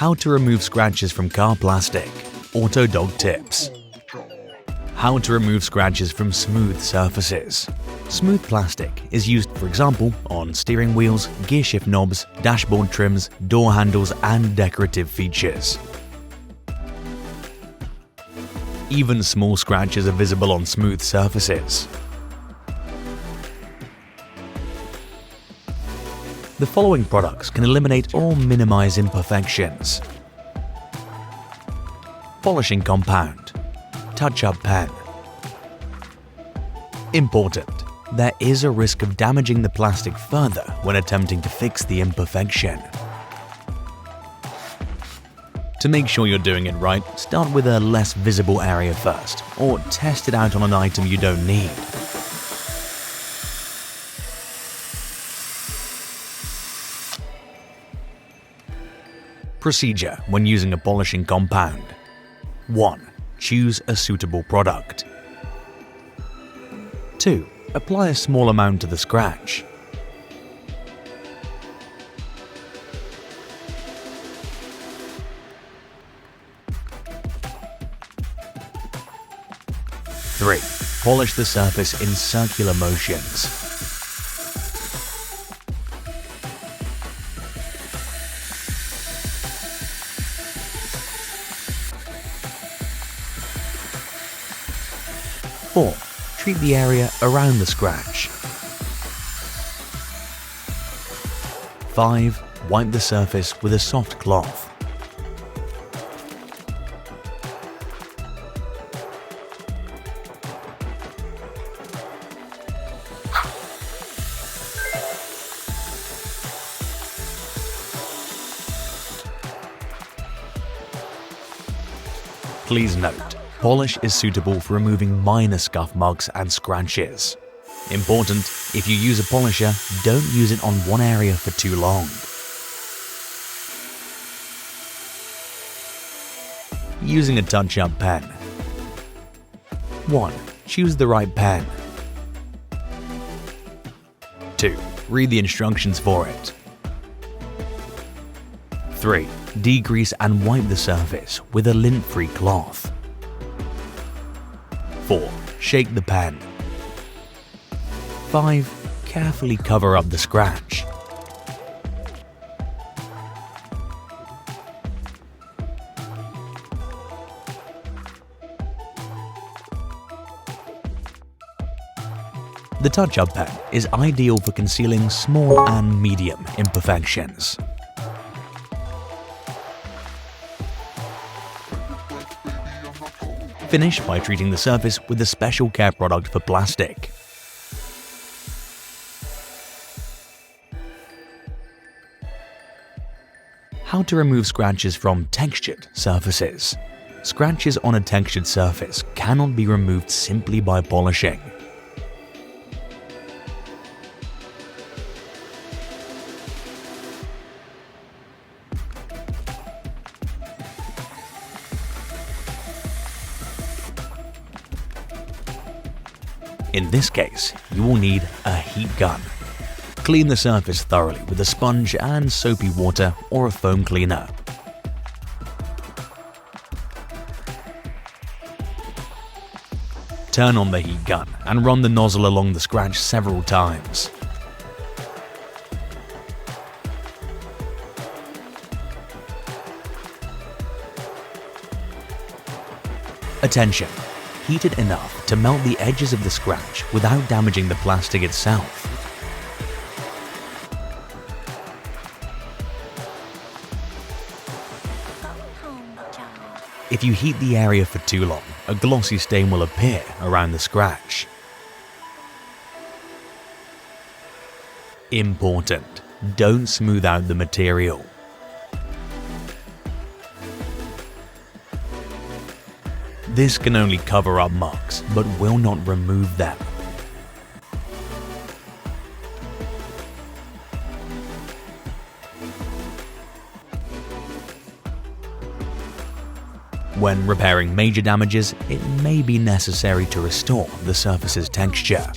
How to remove scratches from car plastic. Autodoc tips. How to remove scratches from smooth surfaces. Smooth plastic is used, for example, on steering wheels, gearshift knobs, dashboard trims, door handles, and decorative features. Even small scratches are visible on smooth surfaces. The following products can eliminate or minimize imperfections. Polishing compound. Touch-up pen. Important: there is a risk of damaging the plastic further when attempting to fix the imperfection. To make sure you're doing it right, start with a less visible area first, or test it out on an item you don't need. Procedure when using a polishing compound. 1. Choose a suitable product. 2. Apply a small amount to the scratch. 3. Polish the surface in circular motions. 4. Treat the area around the scratch. 5. Wipe the surface with a soft cloth. Please note, polish is suitable for removing minor scuff marks and scratches. Important: if you use a polisher, don't use it on one area for too long. Using a touch-up pen. 1. Choose the right pen. 2. Read the instructions for it. 3. Degrease and wipe the surface with a lint-free cloth. 4. Shake the pen. 5. Carefully cover up the scratch. The touch-up pen is ideal for concealing small and medium imperfections. Finish by treating the surface with a special care product for plastic. How to remove scratches from textured surfaces. Scratches on a textured surface cannot be removed simply by polishing. In this case, you will need a heat gun. Clean the surface thoroughly with a sponge and soapy water or a foam cleaner. Turn on the heat gun and run the nozzle along the scratch several times. Attention! Heat it enough to melt the edges of the scratch without damaging the plastic itself. If you heat the area for too long, a glossy stain will appear around the scratch. Important: don't smooth out the material. This can only cover up marks, but will not remove them. When repairing major damages, it may be necessary to restore the surface's texture.